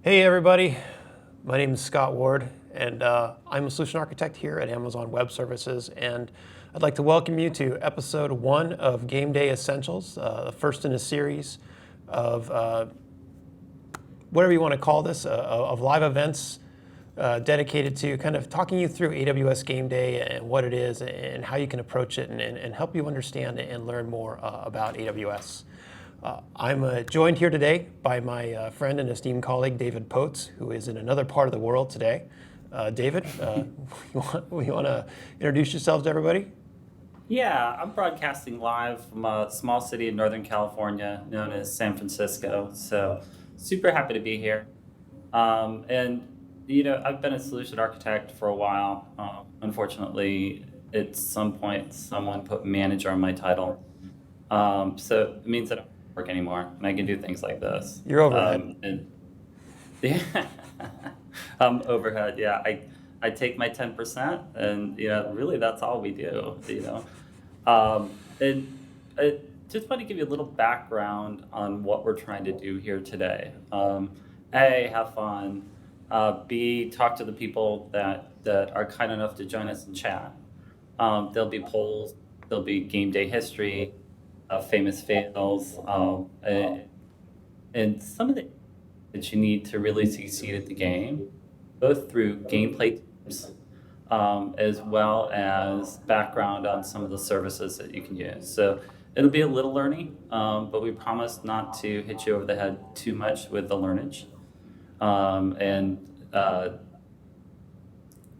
Hey everybody, my name is Scott Ward, and I'm a solution architect here at Amazon Web Services, and I'd like to welcome you to episode 1 of GameDay Essentials, the first in a series of whatever you want to call this, of live events dedicated to kind of talking you through AWS GameDay and what it is and how you can approach it and help you understand and learn more about AWS. I'm joined here today by my friend and esteemed colleague, David Potes, who is in another part of the world today. David, you want to introduce yourselves to everybody? Yeah, I'm broadcasting live from a small city in Northern California known as San Francisco. So super happy to be here. I've been a solution architect for a while. Unfortunately, at some point, someone put manager on my title. So it means that I don't work anymore and I can do things like this. You're overhead. Yeah, overhead. Yeah, I take my 10%, and really that's all we do. And I just want to give you a little background on what we're trying to do here today. A, have fun. B, talk to the people that are kind enough to join us in chat. There'll be polls, there'll be game day history, famous fails, and some of the that you need to really succeed at the game, both through gameplay tips, as well as background on some of the services that you can use. So it'll be a little learning, but we promise not to hit you over the head too much with the learnage.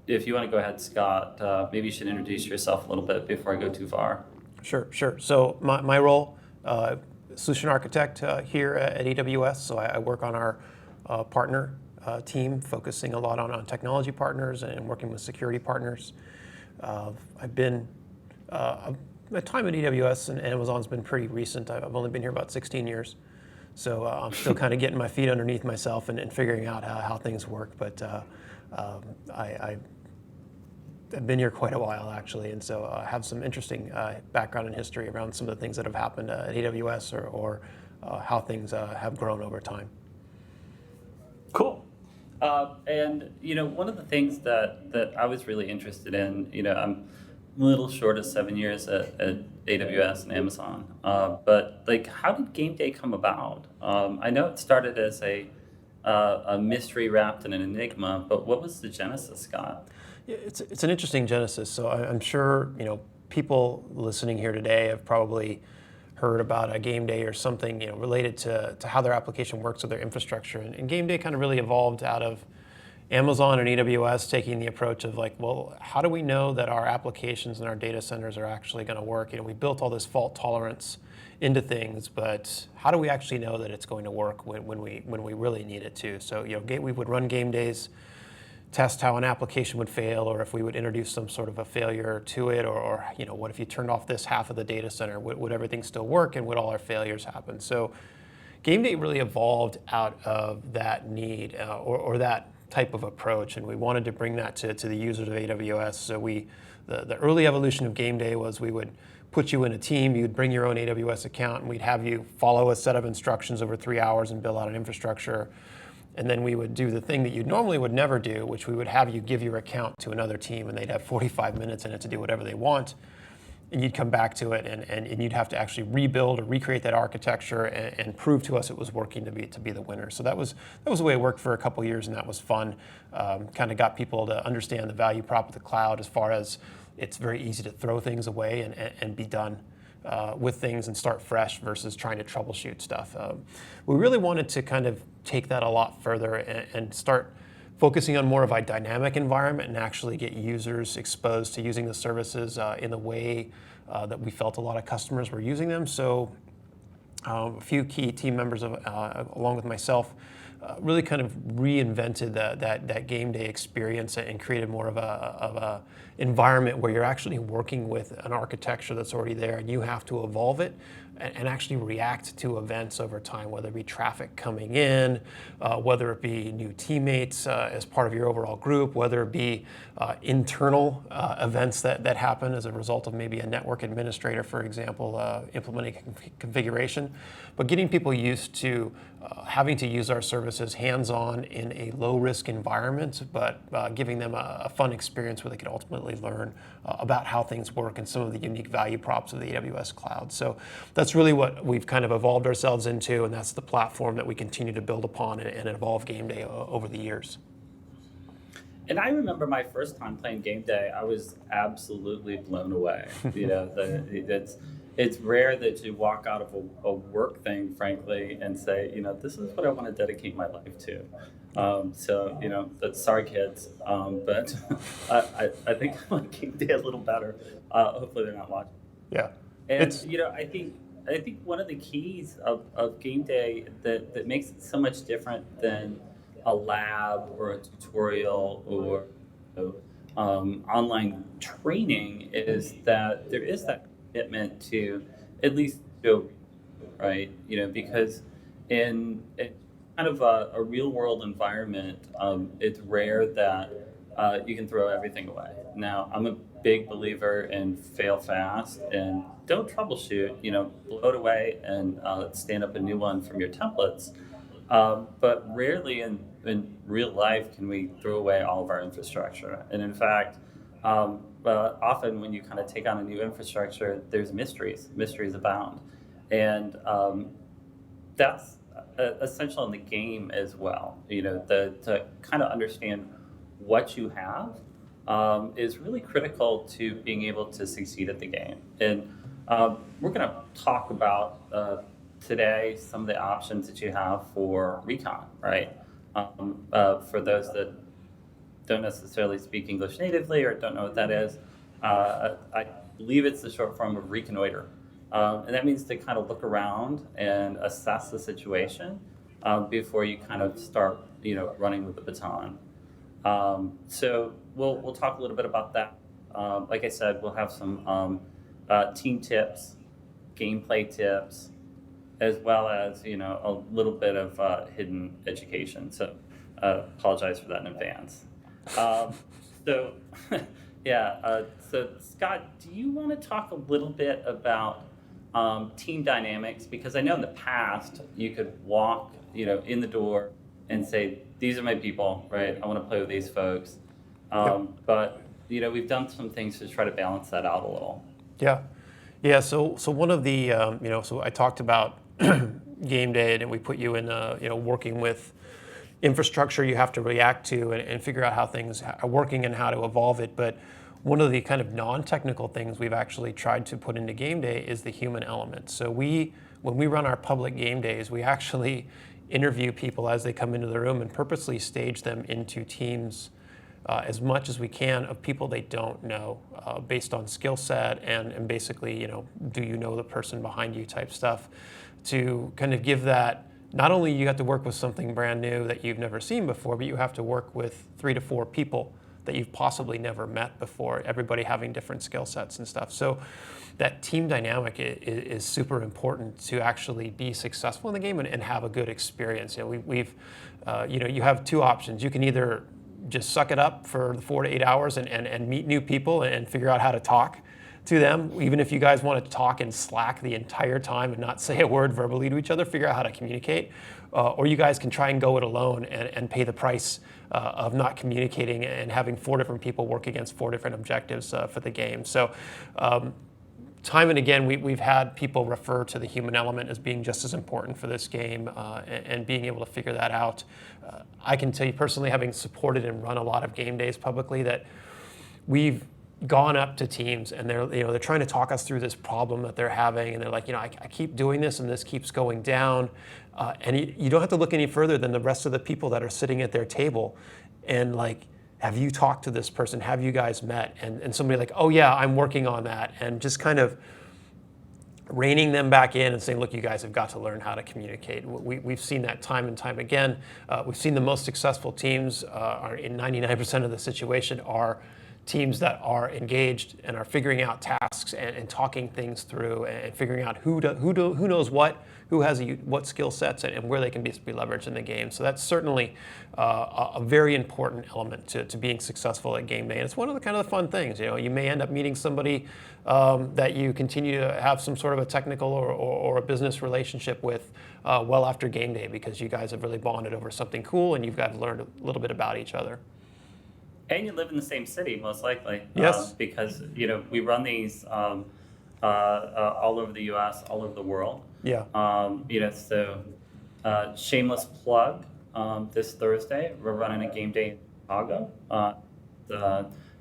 If you want to go ahead, Scott, maybe you should introduce yourself a little bit before I go too far. Sure. So my role, solution architect here at AWS. So I work on our partner team, focusing a lot on technology partners and working with security partners. I've been, my time at AWS and Amazon's been pretty recent. I've only been here about 16 years. So I'm still kind of getting my feet underneath myself and figuring out how things work. But I've been here quite a while, actually, and so I have some interesting background and history around some of the things that have happened at AWS or how things have grown over time. Cool. One of the things that I was really interested in, I'm a little short of 7 years at AWS and Amazon, but like, how did Game Day come about? I know it started as a mystery wrapped in an enigma, but what was the genesis, Scott? Yeah, it's an interesting genesis. So I'm sure people listening here today have probably heard about a game day or something related to how their application works with their infrastructure. And game day kind of really evolved out of Amazon and AWS taking the approach of like, well, how do we know that our applications and our data centers are actually going to work? We built all this fault tolerance into things, but how do we actually know that it's going to work when we really need it to? So we would run game days, test how an application would fail, or if we would introduce some sort of a failure to it, or what if you turned off this half of the data center? Would everything still work, and would all our failures happen? So Game Day really evolved out of that need or that type of approach, and we wanted to bring that to the users of AWS. So the early evolution of Game Day was we would put you in a team, you'd bring your own AWS account, and we'd have you follow a set of instructions over 3 hours and build out an infrastructure. And then we would do the thing that you normally would never do, which we would have you give your account to another team, and they'd have 45 minutes in it to do whatever they want. And you'd come back to it, and you'd have to actually rebuild or recreate that architecture and prove to us it was working to be the winner. So that was the way it worked for a couple of years, and that was fun. Kind of got people to understand the value prop of the cloud as far as it's very easy to throw things away and be done with things and start fresh versus trying to troubleshoot stuff. We really wanted to kind of take that a lot further and start focusing on more of a dynamic environment and actually get users exposed to using the services in the way that we felt a lot of customers were using them. So a few key team members, along with myself, really kind of reinvented that game day experience and created more of a environment where you're actually working with an architecture that's already there, and you have to evolve it and actually react to events over time, whether it be traffic coming in, whether it be new teammates as part of your overall group, whether it be internal events that happen as a result of maybe a network administrator, for example, implementing configuration. But getting people used to having to use our services hands-on in a low-risk environment, but giving them a fun experience where they could ultimately learn about how things work and some of the unique value props of the AWS cloud. So that's really what we've kind of evolved ourselves into, and that's the platform that we continue to build upon and evolve GameDay over the years. And I remember my first time playing GameDay, I was absolutely blown away. It's rare that you walk out of a work thing, frankly, and say, this is what I want to dedicate my life to. That's sorry, kids, but I think I like GameDay a little better. Hopefully, they're not watching. Yeah, and I think one of the keys of GameDay that makes it so much different than a lab or a tutorial or online training is that there is that commitment to at least do, right? Because in kind of a real world environment, it's rare that you can throw everything away. Now, I'm a big believer in fail fast and don't troubleshoot, blow it away and stand up a new one from your templates. But rarely in real life can we throw away all of our infrastructure. And in fact, often when you kind of take on a new infrastructure, there's mysteries abound. And that's essential in the game as well. To kind of understand what you have is really critical to being able to succeed at the game. And we're going to talk about today some of the options that you have for Recon, right? For those that don't necessarily speak English natively or don't know what that is, I believe it's the short form of reconnoiter. And that means to kind of look around and assess the situation before you kind of start, running with the baton. So we'll talk a little bit about that. Like I said, we'll have some team tips, gameplay tips, as well as a little bit of hidden education. So apologize for that in advance. So Scott, do you want to talk a little bit about team dynamics? Because I know in the past you could walk in the door and say, these are my people, right? I want to play with these folks. But we've done some things to try to balance that out a little. Yeah. So one of the so I talked about GameDay, and we put you in working with infrastructure you have to react to and figure out how things are working and how to evolve it. But one of the kind of non-technical things we've actually tried to put into GameDay is the human element. So when we run our public game days, we actually interview people as they come into the room and purposely stage them into teams as much as we can of people they don't know, based on skill set and basically, do you know the person behind you type stuff, to kind of give that. Not only you have to work with something brand new that you've never seen before, but you have to work with 3 to 4 people that you've possibly never met before, everybody having different skill sets and stuff. So that team dynamic is super important to actually be successful in the game and have a good experience. You have 2 options. You can either just suck it up for the 4 to 8 hours and meet new people and figure out how to talk to them. Even if you guys want to talk in Slack the entire time and not say a word verbally to each other, figure out how to communicate. Or you guys can try and go it alone and pay the price of not communicating and having 4 different people work against 4 different objectives for the game. So time and again, we've had people refer to the human element as being just as important for this game and being able to figure that out. I can tell you personally, having supported and run a lot of game days publicly, that we've gone up to teams and they're trying to talk us through this problem that they're having, and they're like, I keep doing this and this keeps going down, and you don't have to look any further than the rest of the people that are sitting at their table, and like, have you talked to this person? Have you guys met? And somebody like, oh yeah, I'm working on that, and just kind of reining them back in and saying, look, you guys have got to learn how to communicate. We've seen that time and time again. We've seen the most successful teams are in 99% of the situation are teams that are engaged and are figuring out tasks and talking things through and figuring out who knows what, who has what skill sets and where they can be leveraged in the game. So that's certainly a very important element to being successful at GameDay. And it's one of the kind of the fun things. You may end up meeting somebody that you continue to have some sort of a technical or a business relationship with well after GameDay, because you guys have really bonded over something cool and you've got to learn a little bit about each other. And you live in the same city, most likely. Yes. Because, we run these all over the U.S., all over the world. Yeah. So shameless plug, this Thursday, we're running a game day in Chicago.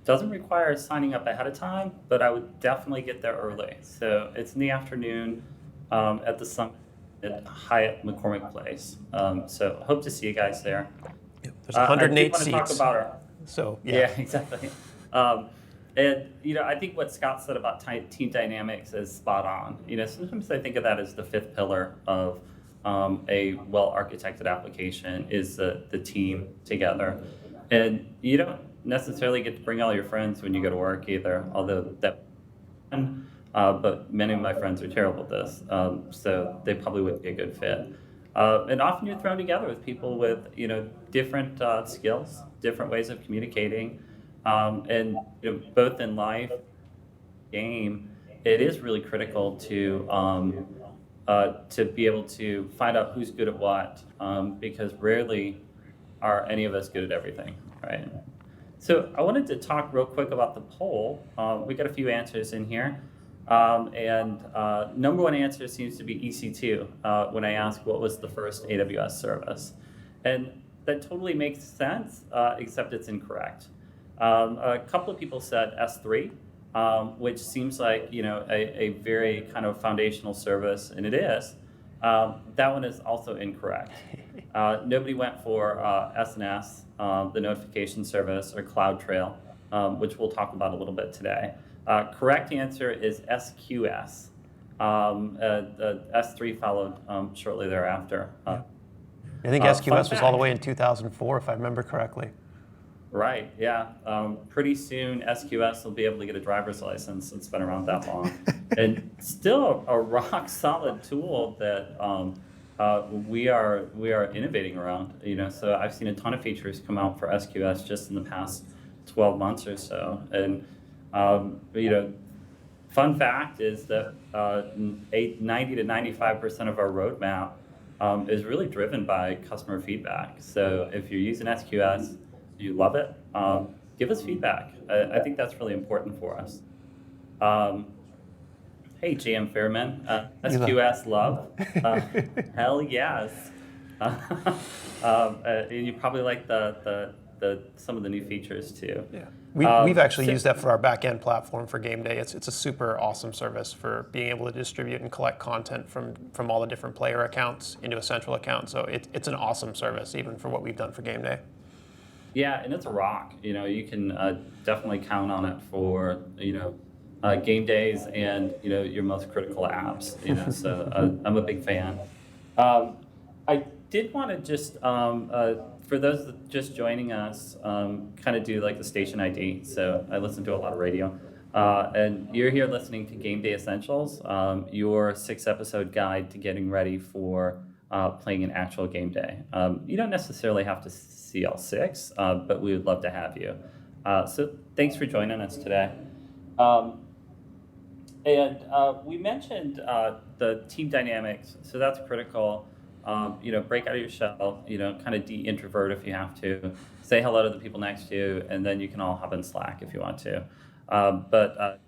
Doesn't require signing up ahead of time, but I would definitely get there early. So it's in the afternoon at the Summit at Hyatt McCormick Place. So hope to see you guys there. There's 108 I did want to seats. talk about our So yeah, exactly. And I think what Scott said about team dynamics is spot on. Sometimes I think of that as the fifth pillar of a well-architected application is the team together. And you don't necessarily get to bring all your friends when you go to work either, although but many of my friends are terrible at this, so they probably wouldn't be a good fit. And often you're thrown together with people with different skills, different ways of communicating, and both in life, game, it is really critical to be able to find out who's good at what, because rarely are any of us good at everything, right? So I wanted to talk real quick about the poll. We got a few answers in here. And number one answer seems to be EC2 when I ask what was the first AWS service. And that totally makes sense, except it's incorrect. A couple of people said S3, which seems like a very kind of foundational service, and it is. That one is also incorrect. Nobody went for SNS, the notification service, or CloudTrail, which we'll talk about a little bit today. Correct answer is SQS. S3 followed shortly thereafter. I think SQS was all the way in 2004, if I remember correctly. Right, yeah. Pretty soon SQS will be able to get a driver's license. It's been around that long. And still a rock solid tool that we are innovating around. So I've seen a ton of features come out for SQS just in the past 12 months or so. And fun fact is that 90 to 95% of our roadmap is really driven by customer feedback. So if you're using SQS, you love it, give us feedback. I think that's really important for us. Hey, GM Fairman, SQS love. Hell yes. You probably like some of the new features too. Yeah. We've actually used that for our back-end platform for GameDay. It's a super awesome service for being able to distribute and collect content from all the different player accounts into a central account. So it's an awesome service, even for what we've done for GameDay. Yeah, and it's a rock. You can definitely count on it for game days and your most critical apps. So I'm a big fan. I did want to just for those that just joining us, kind of do like the station ID. So I listen to a lot of radio, and you're here listening to Game Day Essentials, your 6-episode guide to getting ready for playing an actual game day. You don't necessarily have to see all 6, but we would love to have you. So thanks for joining us today. And we mentioned the team dynamics, so that's critical. Break out of your shell, kind of de-introvert if you have to. Say hello to the people next to you, and then you can all hop in Slack if you want to. But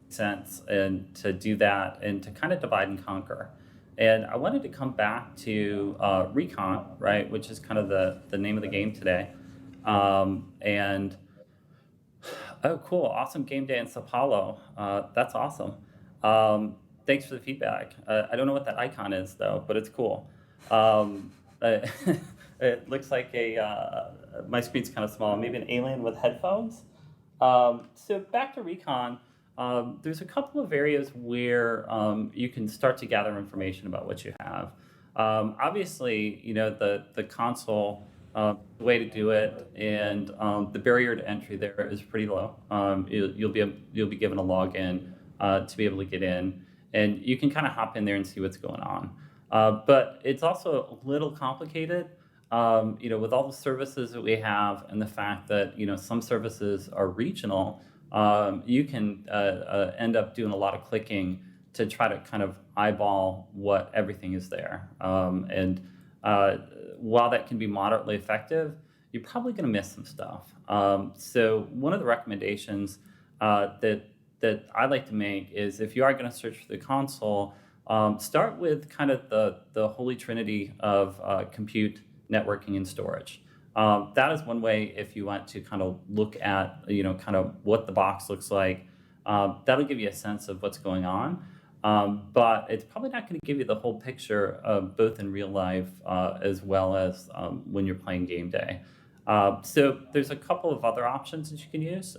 sense and to do that and to kind of divide and conquer. And I wanted to come back to Recon, right, which is kind of the name of the game today. And oh, cool, awesome game day in Sao Paulo. That's awesome. Thanks for the feedback. I don't know what that icon is though, but it's cool. It looks like my screen's kind of small, maybe an alien with headphones. So back to Recon, there's a couple of areas where you can start to gather information about what you have. Obviously, the console the way to do it, and the barrier to entry there is pretty low. You'll be given a login to be able to get in, and you can kind of hop in there and see what's going on. But it's also a little complicated, with all the services that we have and the fact that some services are regional. You can end up doing a lot of clicking to try to kind of eyeball what everything is there. And while that can be moderately effective, you're probably going to miss some stuff. So one of the recommendations that I like to make is, if you are going to search for the console, start with kind of the holy trinity of compute, networking, and storage. That is one way if you want to kind of look at kind of what the box looks like. That'll give you a sense of what's going on. But it's probably not going to give you the whole picture of both in real life as well as when you're playing game day. So there's a couple of other options that you can use,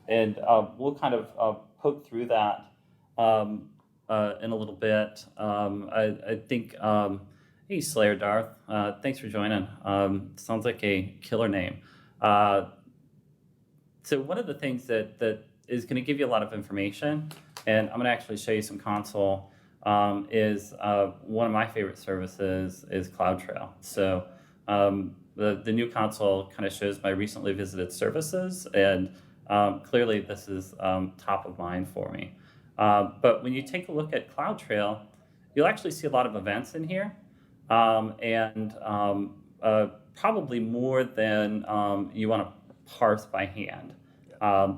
and we'll kind of poke through that in a little bit. I think, hey, Slayer Darth, thanks for joining. Sounds like a killer name. So one of the things that is going to give you a lot of information, and I'm going to actually show you some console, is one of my favorite services is CloudTrail. So the new console kind of shows my recently visited services, and clearly this is top of mind for me. But when you take a look at CloudTrail, you'll actually see a lot of events in here, and probably more than you want to parse by hand.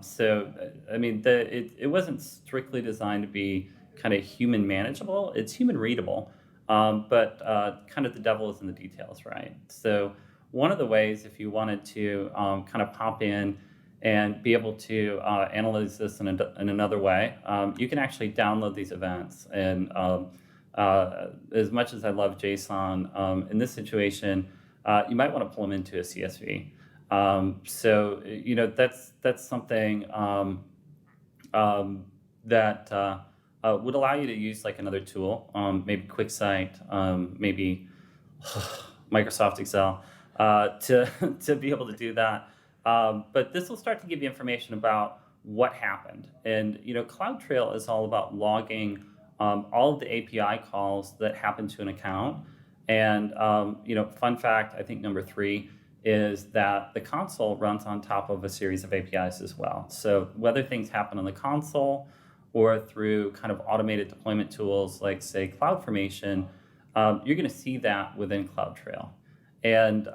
So, I mean, it wasn't strictly designed to be kind of human manageable. It's human readable, but kind of the devil is in the details, right? So one of the ways, if you wanted to kind of pop in and be able to analyze this in another way, you can actually download these events. And as much as I love JSON, in this situation, you might want to pull them into a CSV. So that's something that would allow you to use like another tool, maybe QuickSight, maybe Microsoft Excel, to be able to do that. But this will start to give you information about what happened. And CloudTrail is all about logging all of the API calls that happen to an account. And fun fact, I think number 3 is that the console runs on top of a series of APIs as well. So whether things happen on the console or through kind of automated deployment tools like, say, CloudFormation, you're going to see that within CloudTrail. And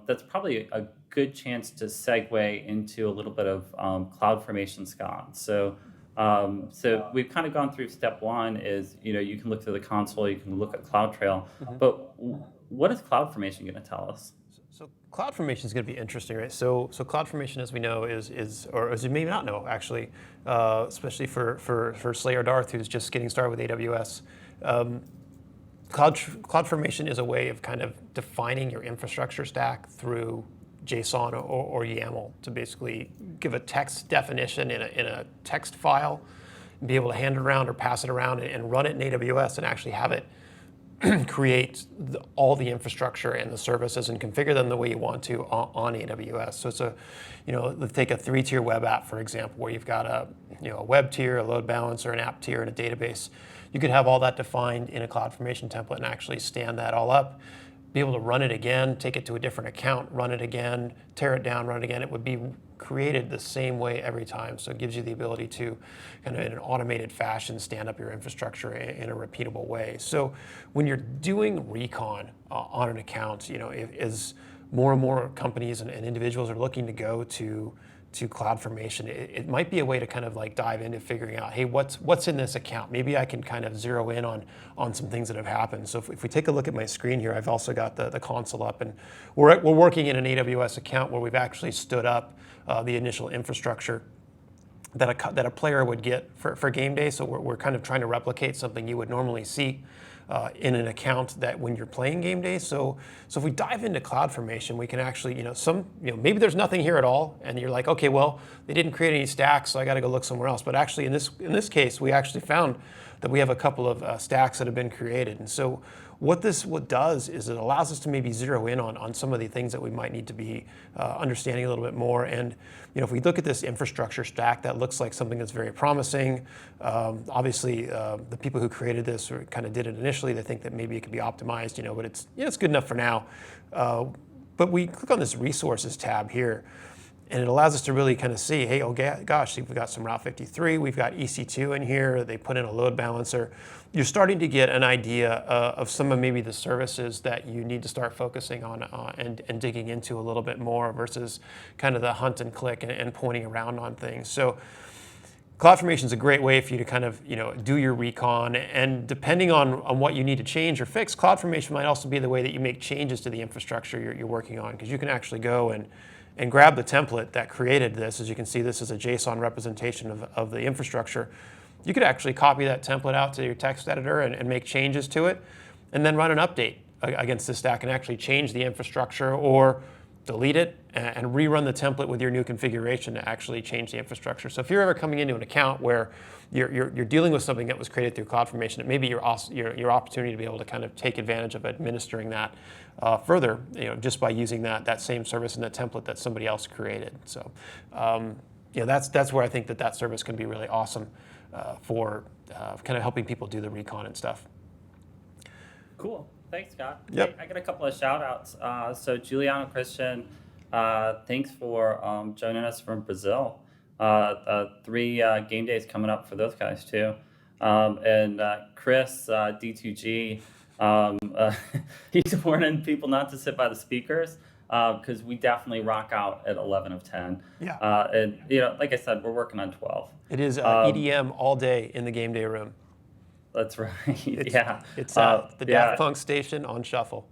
that's probably a good chance to segue into a little bit of CloudFormation Scott. So we've kind of gone through step 1 is, you can look through the console, you can look at CloudTrail, but what is CloudFormation going to tell us? So CloudFormation is going to be interesting, right? So CloudFormation, as we know, is or as you may not know, actually, especially for Slayer Darth, who's just getting started with AWS, CloudFormation is a way of kind of defining your infrastructure stack through JSON or YAML to basically give a text definition in a text file, and be able to hand it around or pass it around and run it in AWS and actually have it create all the infrastructure and the services and configure them the way you want to on AWS. So it's let's take a 3-tier web app, for example, where you've got a web tier, a load balancer, an app tier, and a database. You could have all that defined in a CloudFormation template and actually stand that all up, be able to run it again, take it to a different account, run it again, tear it down, run it again. It would be created the same way every time. So it gives you the ability to kind of in an automated fashion stand up your infrastructure in a repeatable way. So when you're doing recon on an account, as more and more companies and individuals are looking to go to CloudFormation, it might be a way to kind of like dive into figuring out, hey, what's in this account? Maybe I can kind of zero in on some things that have happened. So if we take a look at my screen here, I've also got the console up, and we're working in an AWS account where we've actually stood up the initial infrastructure that a player would get for game day. So we're kind of trying to replicate something you would normally see in an account that when you're playing game day. So if we dive into CloudFormation, we can actually, maybe there's nothing here at all, and you're like, okay, well, they didn't create any stacks, so I got to go look somewhere else. But actually, in this case, we actually found that we have a couple of stacks that have been created. And so what does is it allows us to maybe zero in on some of the things that we might need to be understanding a little bit more. And if we look at this infrastructure stack, that looks like something that's very promising. Obviously, the people who created this or kind of did it initially, they think that maybe it could be optimized, but it's good enough for now. But we click on this resources tab here, and it allows us to really kind of see, hey, oh gosh, see, we've got some Route 53, we've got EC2 in here, they put in a load balancer. You're starting to get an idea of some of maybe the services that you need to start focusing on and digging into a little bit more versus kind of the hunt and click and pointing around on things. So CloudFormation is a great way for you to kind of do your recon, and depending on what you need to change or fix, CloudFormation might also be the way that you make changes to the infrastructure you're working on, because you can actually go and grab the template that created this. As you can see, this is a JSON representation of the infrastructure. You could actually copy that template out to your text editor and make changes to it, and then run an update against this stack and actually change the infrastructure, or delete it and rerun the template with your new configuration to actually change the infrastructure. So if you're ever coming into an account where you're dealing with something that was created through CloudFormation, it may be your opportunity to be able to kind of take advantage of administering that further, just by using that same service and that template that somebody else created. So that's where I think that service can be really awesome for kind of helping people do the recon and stuff. Cool. Thanks, Scott. Yep. I got a couple of shout outs. So Giuliano Christian, thanks for joining us from Brazil. 3 game days coming up for those guys too. And Chris, D2G, he's warning people not to sit by the speakers because we definitely rock out at 11 of 10. Yeah. And like I said, we're working on 12. It is EDM all day in the game day room. That's right. It's the yeah. Daft Punk station on shuffle.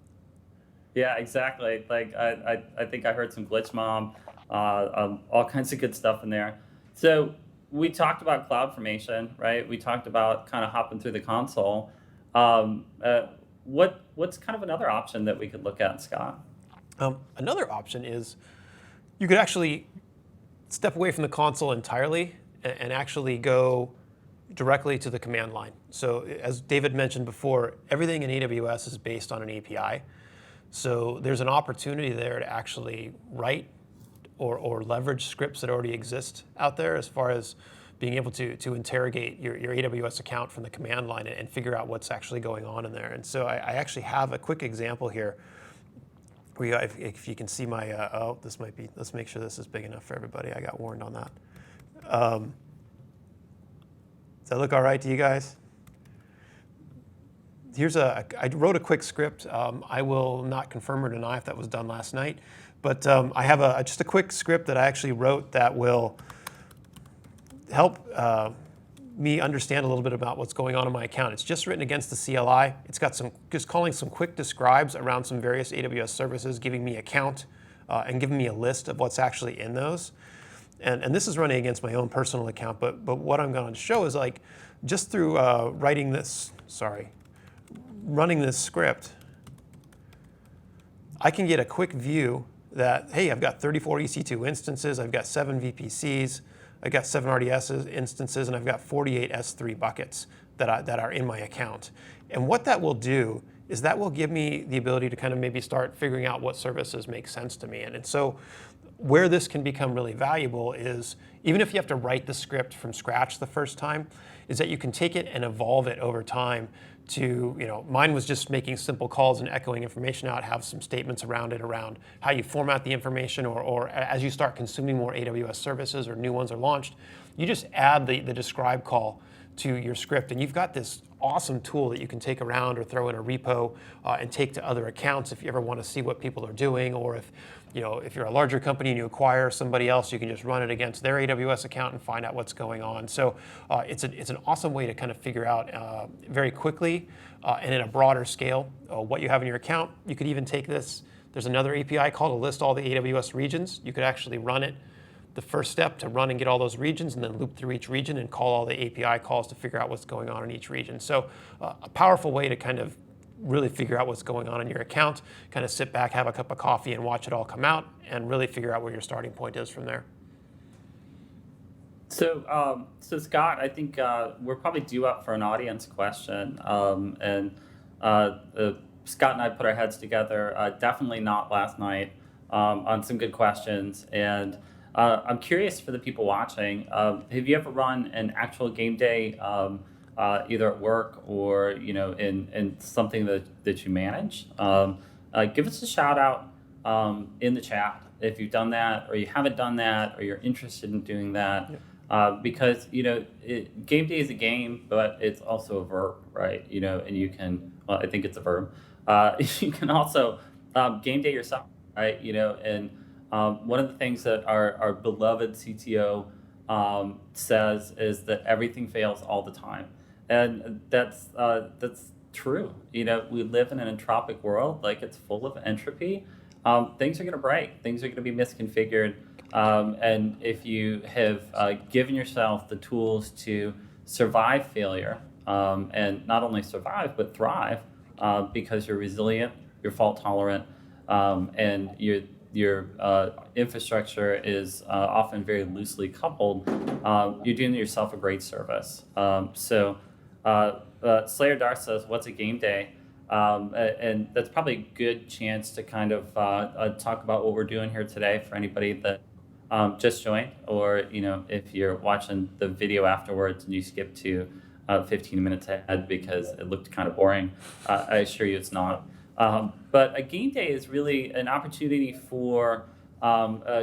Yeah, exactly. Like I think I heard some Glitch Mom, all kinds of good stuff in there. So we talked about CloudFormation, right? We talked about kind of hopping through the console. What's kind of another option that we could look at, Scott? Another option is you could actually step away from the console entirely and actually go directly to the command line. So as David mentioned before, everything in AWS is based on an API. So there's an opportunity there to actually write or leverage scripts that already exist out there, as far as being able to interrogate your AWS account from the command line and figure out what's actually going on in there. And so I actually have a quick example here. If you can see my, let's make sure this is big enough for everybody. I got warned on that. Does that look all right to you guys? I wrote a quick script. I will not confirm or deny if that was done last night, but I have just a quick script that I actually wrote that will help me understand a little bit about what's going on in my account. It's just written against the CLI. It's got just calling some quick describes around some various AWS services, giving me a count and giving me a list of what's actually in those. And this is running against my own personal account, but what I'm going to show is, like, just through running this script, I can get a quick view that, hey, I've got 34 EC2 instances, I've got 7 VPCs, I've got 7 RDS instances, and I've got 48 S3 buckets that are in my account. And what that will do is that will give me the ability to kind of maybe start figuring out what services make sense to me. And so where this can become really valuable is, even if you have to write the script from scratch the first time, is that you can take it and evolve it over time to, mine was just making simple calls and echoing information out, have some statements around it, around how you format the information, or as you start consuming more AWS services or new ones are launched, you just add the describe call to your script, and you've got this awesome tool that you can take around or throw in a repo and take to other accounts if you ever want to see what people are doing, or if you're a larger company and you acquire somebody else, you can just run it against their AWS account and find out what's going on. So it's an awesome way to kind of figure out very quickly and in a broader scale what you have in your account. You could even take this. There's another API called to list all the AWS regions. You could actually run it. The first step to run and get all those regions, and then loop through each region and call all the API calls to figure out what's going on in each region. So a powerful way to kind of really figure out what's going on in your account, kind of sit back, have a cup of coffee, and watch it all come out, and really figure out where your starting point is from there. So Scott, I think we're probably due up for an audience question, and Scott and I put our heads together, definitely not last night, on some good questions. And I'm curious for the people watching, have you ever run an actual game day, either at work or in something that you manage? Give us a shout out in the chat if you've done that, or you haven't done that, or you're interested in doing that. Because game day is a game, but it's also a verb, right? And you can, well, I think it's a verb. You can also game day yourself, right? And one of the things that our beloved CTO says is that everything fails all the time, and that's true. We live in an entropic world, like it's full of entropy. Things are going to break. Things are going to be misconfigured. And if you have given yourself the tools to survive failure, and not only survive, but thrive, because you're resilient, you're fault tolerant, and your infrastructure is often very loosely coupled, you're doing yourself a great service. Slayer Dar says, what's a game day? And that's probably a good chance to kind of talk about what we're doing here today for anybody that just joined, or if you're watching the video afterwards and you skip to 15 minutes ahead because it looked kind of boring. I assure you it's not. But a game day is really an opportunity for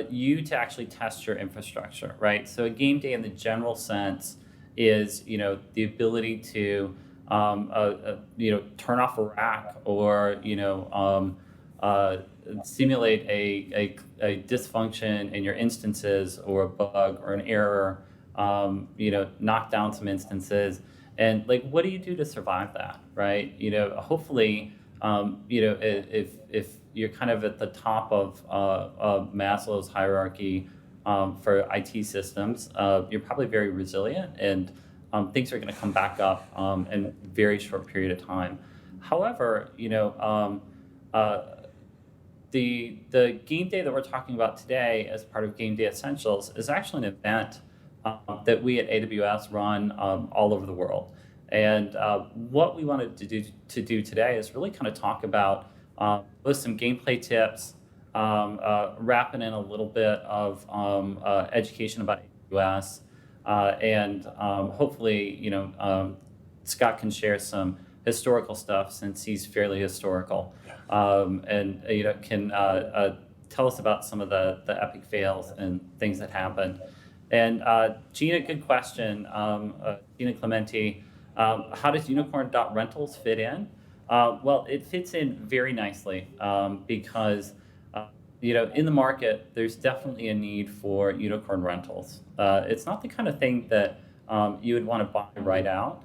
you to actually test your infrastructure, right? So a game day in the general sense is the ability to turn off a rack, or simulate a dysfunction in your instances, or a bug or an error, knock down some instances. And what do you do to survive that, right? Hopefully, if you're kind of at the top of Maslow's hierarchy for IT systems, you're probably very resilient, and things are going to come back up in a very short period of time. However, the game day that we're talking about today as part of Game Day Essentials is actually an event that we at AWS run all over the world. And what we wanted to do today is really kind of talk about with some gameplay tips, wrapping in a little bit of education about AWS, and hopefully, Scott can share some historical stuff since he's fairly historical, and can tell us about some of the epic fails and things that happened. And Gina, good question. Gina Clementi, how does unicorn.rentals fit in? Well, it fits in very nicely because in the market, there's definitely a need for unicorn rentals. It's not the kind of thing that you would want to buy right out.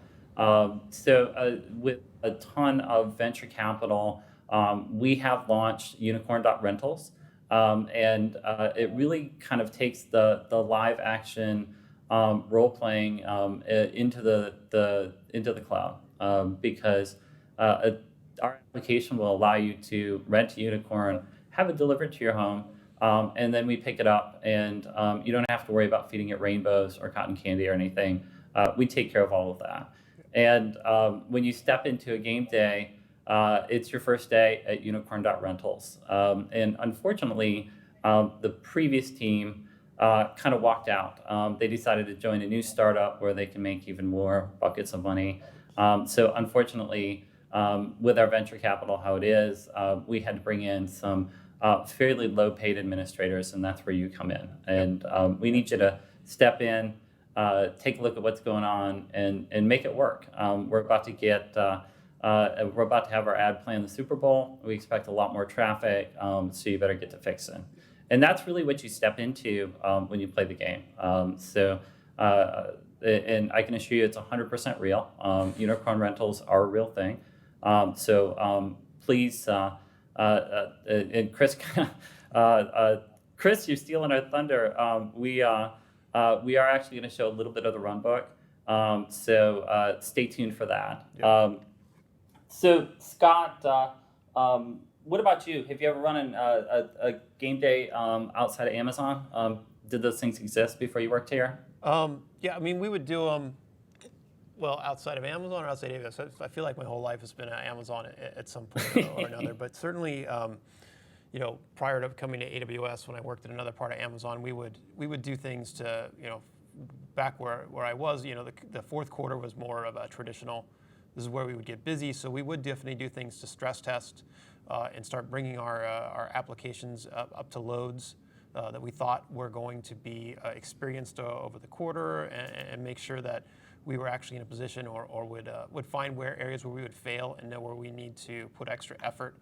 So with a ton of venture capital, we have launched unicorn.rentals, and it really kind of takes the live action role playing into the cloud, because our application will allow you to rent a unicorn, have it delivered to your home, and then we pick it up, and you don't have to worry about feeding it rainbows or cotton candy or anything. We take care of all of that. And when you step into a game day, it's your first day at unicorn.rentals. And unfortunately, the previous team kind of walked out. They decided to join a new startup where they can make even more buckets of money. So unfortunately, with our venture capital, how it is, we had to bring in some fairly low-paid administrators, and that's where you come in. And we need you to step in, take a look at what's going on, and make it work. We're about to have our ad play in the Super Bowl. We expect a lot more traffic, so you better get to fixing. And that's really what you step into when you play the game. And I can assure you it's 100% real. Unicorn rentals are a real thing. Please, and Chris, Chris, you're stealing our thunder. We are actually going to show a little bit of the run book. Stay tuned for that. Yep. So Scott, what about you? Have you ever run a game day outside of Amazon? Did those things exist before you worked here? Yeah, I mean, we would do them. Well, outside of Amazon or outside of AWS, I feel like my whole life has been at Amazon at some point or another. But certainly, prior to coming to AWS, when I worked in another part of Amazon, we would do things to, back where I was, the fourth quarter was more of a traditional. This is where we would get busy, so we would definitely do things to stress test and start bringing our applications up to loads that we thought were going to be experienced over the quarter, and make sure that we were actually in a position or would find where areas where we would fail and know where we need to put extra effort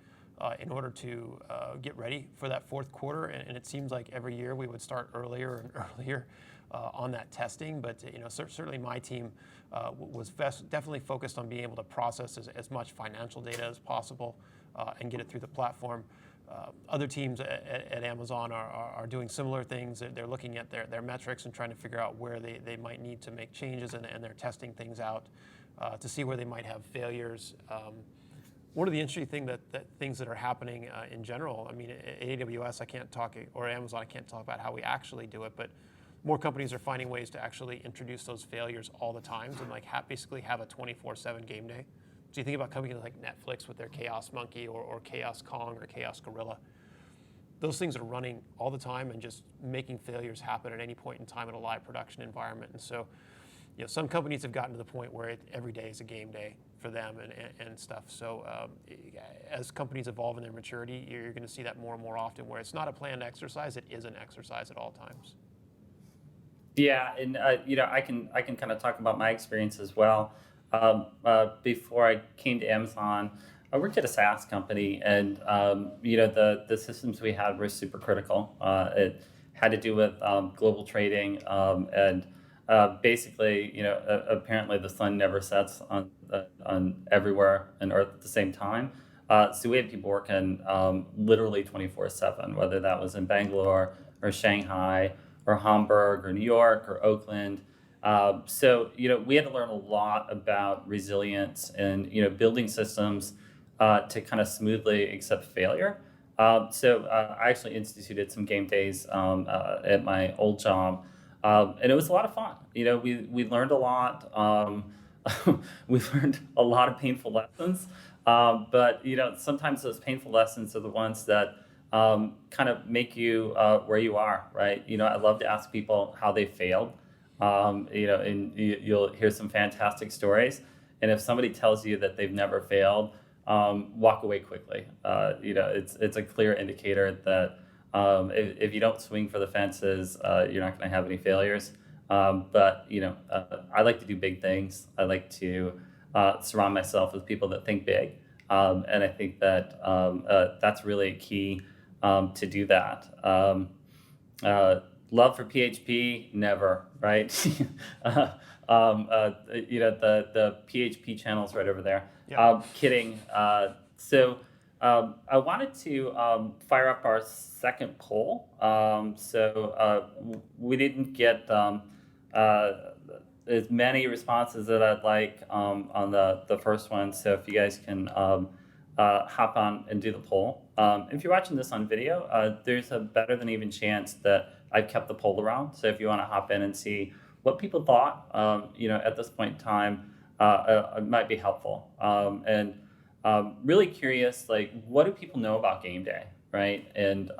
in order to get ready for that fourth quarter. And it seems like every year we would start earlier and earlier on that testing. But certainly my team was definitely focused on being able to process as much financial data as possible and get it through the platform. Other teams at Amazon are doing similar things. They're looking at their metrics and trying to figure out where they might need to make changes, and they're testing things out to see where they might have failures. One of the interesting things that are happening in general, I mean, at AWS I can't talk, or Amazon I can't talk about how we actually do it, but more companies are finding ways to actually introduce those failures all the time and basically have a 24/7 game day. So you think about companies like Netflix with their Chaos Monkey or Chaos Kong or Chaos Gorilla. Those things are running all the time and just making failures happen at any point in time in a live production environment. And so, some companies have gotten to the point where every day is a game day for them and stuff. So as companies evolve in their maturity, you're going to see that more and more often, where it's not a planned exercise; it is an exercise at all times. Yeah, and I can kind of talk about my experience as well. Before I came to Amazon, I worked at a SaaS company, and the systems we had were super critical. It had to do with global trading, and basically, apparently the sun never sets on everywhere on Earth at the same time. So we had people working literally 24/7, whether that was in Bangalore or Shanghai or Hamburg or New York or Oakland. So we had to learn a lot about resilience and building systems to kind of smoothly accept failure. So I actually instituted some game days at my old job, and it was a lot of fun. We learned a lot. We learned a lot of painful lessons, but sometimes those painful lessons are the ones that kind of make you where you are, right? I love to ask people how they failed. And you'll hear some fantastic stories. And if somebody tells you that they've never failed, walk away quickly. It's a clear indicator that if you don't swing for the fences, you're not going to have any failures. But I like to do big things. I like to surround myself with people that think big, and I think that that's really key to do that. Love for PHP, never, right? The PHP channel's right over there. Yeah. Kidding. So I wanted to fire up our second poll. We didn't get as many responses that I'd like on the first one. So if you guys can hop on and do the poll. If you're watching this on video, there's a better than even chance that I've kept the poll around. So if you want to hop in and see what people thought, at this point in time, it might be helpful. And really curious, what do people know about Game Day, right? And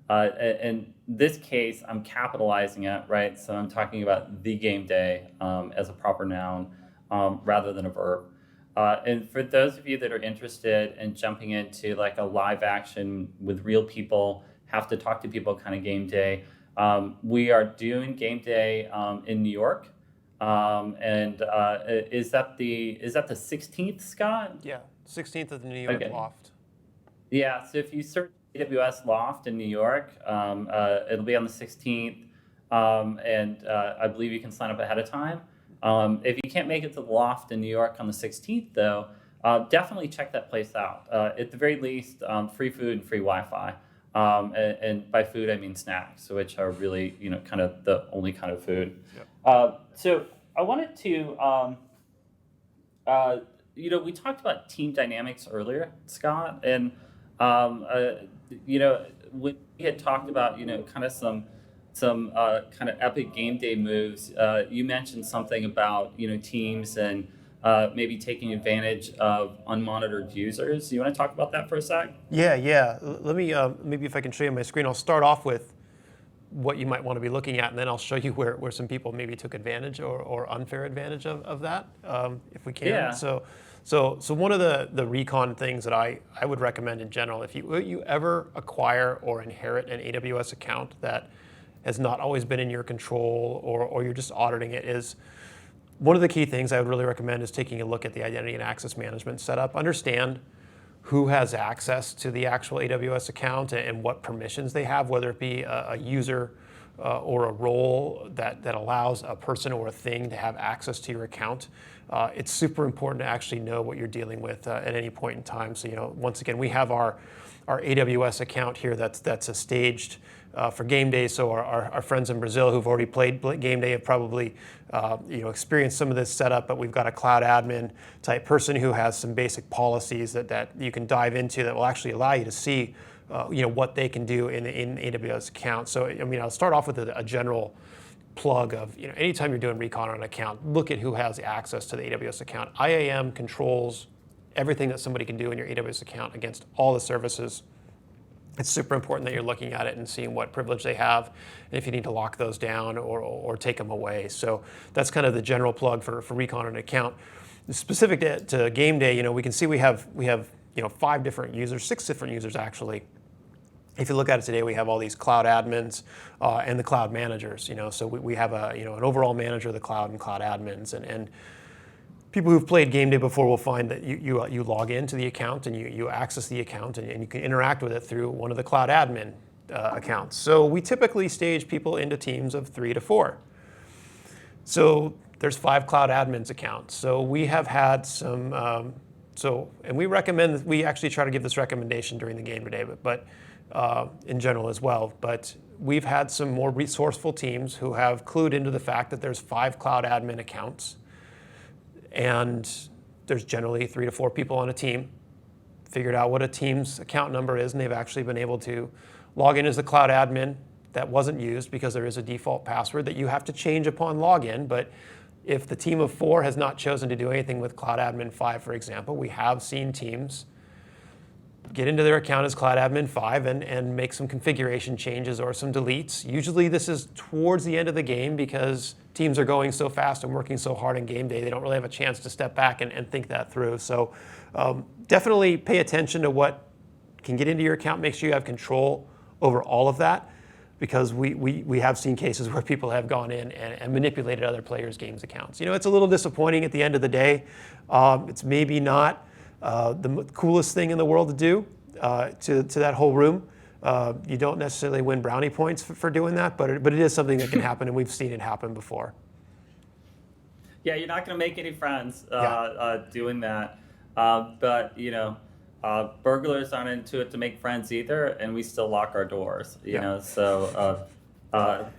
in this case, I'm capitalizing it, right? So I'm talking about the Game Day as a proper noun rather than a verb. And for those of you that are interested in jumping into a live action with real people, have to talk to people kind of Game Day, we are doing Game Day in New York. And is that the 16th, Scott? Yeah, 16th at the New York Loft. Yeah, so if you search AWS Loft in New York, it'll be on the 16th, and I believe you can sign up ahead of time. If you can't make it to the Loft in New York on the 16th, though, definitely check that place out. At the very least, free food and free Wi-Fi. And by food, I mean snacks, which are really, kind of the only kind of food. Yep. So I wanted to, we talked about team dynamics earlier, Scott, and, we had talked about, kind of some some kind of epic game day moves. You mentioned something about teams and maybe taking advantage of unmonitored users. You want to talk about that for a sec? Yeah, yeah. Let me maybe if I can show you my screen, I'll start off with what you might want to be looking at, and then I'll show you where some people maybe took advantage or unfair advantage of that, if we can. Yeah. So one of the Recon things that I would recommend in general, if you ever acquire or inherit an AWS account that has not always been in your control, or you're just auditing it, is one of the key things I would really recommend is taking a look at the identity and access management setup. Understand who has access to the actual AWS account and what permissions they have, whether it be a user or a role that allows a person or a thing to have access to your account. It's super important to actually know what you're dealing with at any point in time. So, once again, we have our AWS account here that's a staged for GameDay. So our friends in Brazil who've already played GameDay have probably experienced some of this setup. But we've got a cloud admin type person who has some basic policies that you can dive into that will actually allow you to see what they can do in AWS account. So I'll start off with a general plug of anytime you're doing recon on an account, look at who has access to the AWS account. IAM controls everything that somebody can do in your AWS account against all the services. It's super important that you're looking at it and seeing what privilege they have, and if you need to lock those down or take them away. So that's kind of the general plug for Recon on an account. Specific to GameDay, we can see we have 5 different users, 6 different users actually. If you look at it today, we have all these cloud admins and the cloud managers. So we have an overall manager of the cloud and cloud admins, and people who've played GameDay before will find that you log into the account and you access the account and you can interact with it through one of the cloud admin accounts. So we typically stage people into teams of 3 to 4. So there's 5 cloud admins accounts. So we have had some, and we recommend, we actually try to give this recommendation during the game today, but in general as well. But we've had some more resourceful teams who have clued into the fact that there's 5 cloud admin accounts. And there's generally 3 to 4 people on a team, figured out what a team's account number is, and they've actually been able to log in as the cloud admin. That wasn't used because there is a default password that you have to change upon login. But if the team of 4 has not chosen to do anything with cloud admin 5, for example, we have seen teams get into their account as cloud admin 5 and make some configuration changes or some deletes. Usually this is towards the end of the game because teams are going so fast and working so hard in game day, they don't really have a chance to step back and think that through. So definitely pay attention to what can get into your account. Make sure you have control over all of that, because we have seen cases where people have gone in and manipulated other players' games accounts. It's a little disappointing at the end of the day. It's maybe not the coolest thing in the world to do to that whole room. You don't necessarily win brownie points for doing that, but it is something that can happen, and we've seen it happen before. Yeah, you're not going to make any friends doing that. But burglars aren't into it to make friends either, and we still lock our doors. So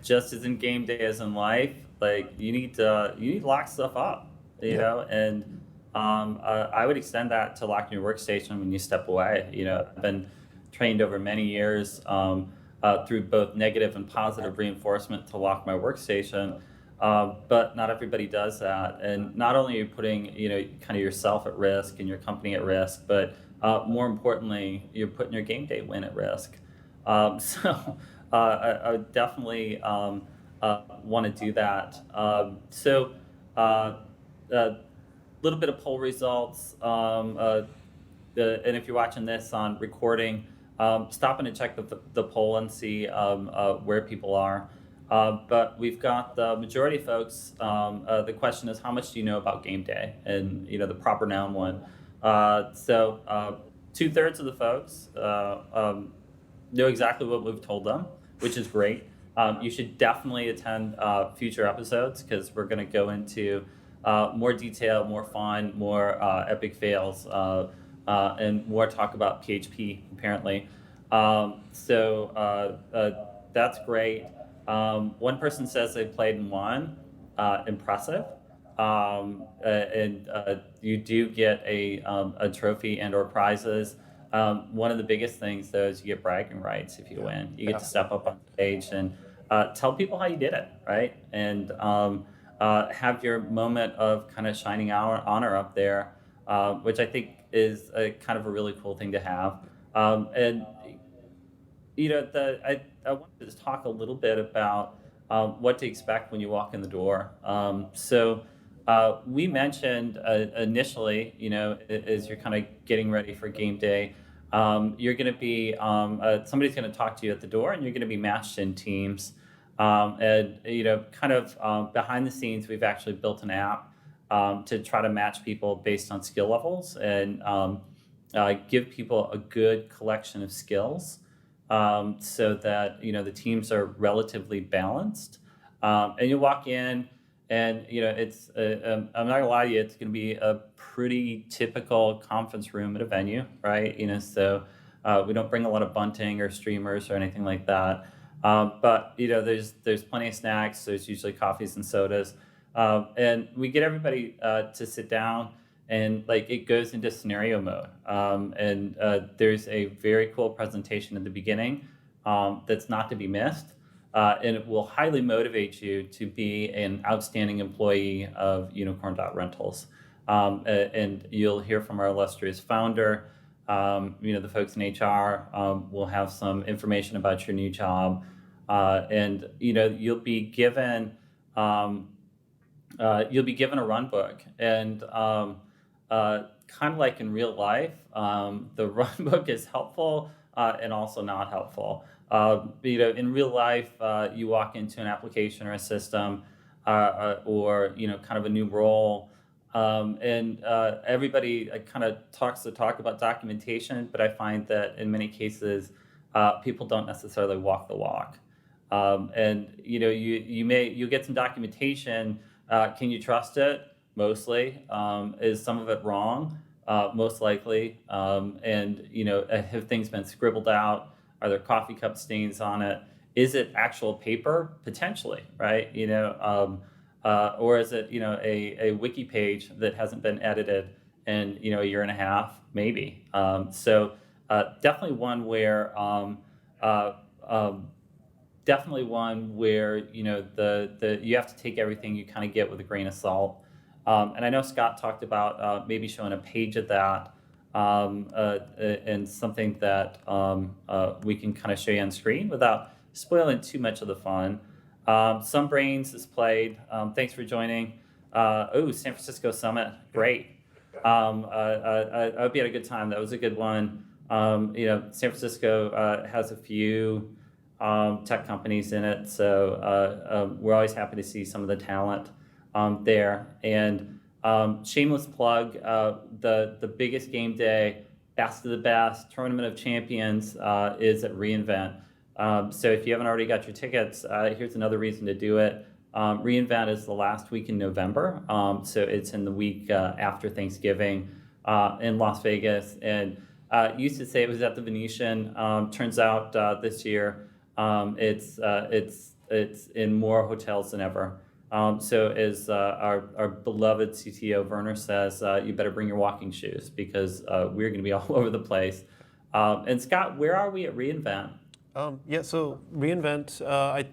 just as in game day as in life, like you need to lock stuff up. And I would extend that to locking your workstation when you step away. I've been trained over many years through both negative and positive reinforcement to lock my workstation, but not everybody does that. And not only are you putting kind of yourself at risk and your company at risk, but more importantly, you're putting your game day win at risk. So I would definitely want to do that. Little bit of poll results, and if you're watching this on recording, stop in and check the poll and see where people are. But we've got the majority of folks. The question is, how much do you know about game day? And the proper noun one. So 2/3 of the folks know exactly what we've told them, which is great. You should definitely attend future episodes, because we're going to go into more detail, more fun, more epic fails, and more talk about PHP, apparently. That's great. One person says they played and won. Impressive. And you do get a trophy and or prizes. One of the biggest things, though, is you get bragging rights if you win. You get to step up on stage and tell people how you did it, right? And have your moment of kind of shining honor up there, which I think is a kind of a really cool thing to have. And I wanted to just talk a little bit about what to expect when you walk in the door. We mentioned initially, as you're kind of getting ready for game day, you're going to be somebody's going to talk to you at the door, and you're going to be matched in teams. And kind of behind the scenes, we've actually built an app to try to match people based on skill levels and give people a good collection of skills so that the teams are relatively balanced. And you walk in, and it's I'm not gonna lie to you, it's gonna be a pretty typical conference room at a venue, right? So we don't bring a lot of bunting or streamers or anything like that. But there's plenty of snacks. There's usually coffees and sodas, and we get everybody to sit down, and like it goes into scenario mode. And there's a very cool presentation at the beginning that's not to be missed. And it will highly motivate you to be an outstanding employee of Unicorn Rentals. And you'll hear from our illustrious founder. The folks in HR will have some information about your new job. And you'll be given a run book. And kind of like in real life, the run book is helpful and also not helpful. In real life, you walk into an application or a system or kind of a new role, and everybody kind of talks the talk about documentation, but I find that in many cases, people don't necessarily walk the walk. And you'll get some documentation. Can you trust it? Mostly. Is some of it wrong? Most likely. And have things been scribbled out? Are there coffee cup stains on it? Is it actual paper? Potentially, right? Or is it a wiki page that hasn't been edited in a year and a half? Maybe. Definitely one where you have to take everything you kind of get with a grain of salt. And I know Scott talked about maybe showing a page of that. And something that we can kind of show you on screen without spoiling too much of the fun. Some Brains is played. Thanks for joining. San Francisco Summit, great. I hope you had a good time. That was a good one. San Francisco has a few tech companies in it, so we're always happy to see some of the talent there. And shameless plug, the biggest game day, best of the best, Tournament of Champions is at reInvent. So if you haven't already got your tickets, here's another reason to do it. reInvent is the last week in November, so it's in the week after Thanksgiving in Las Vegas. And used to say it was at the Venetian. Turns out this year it's in more hotels than ever. So as our beloved CTO Werner says, you better bring your walking shoes because we're going to be all over the place. And Scott, where are we at reInvent? So reInvent, I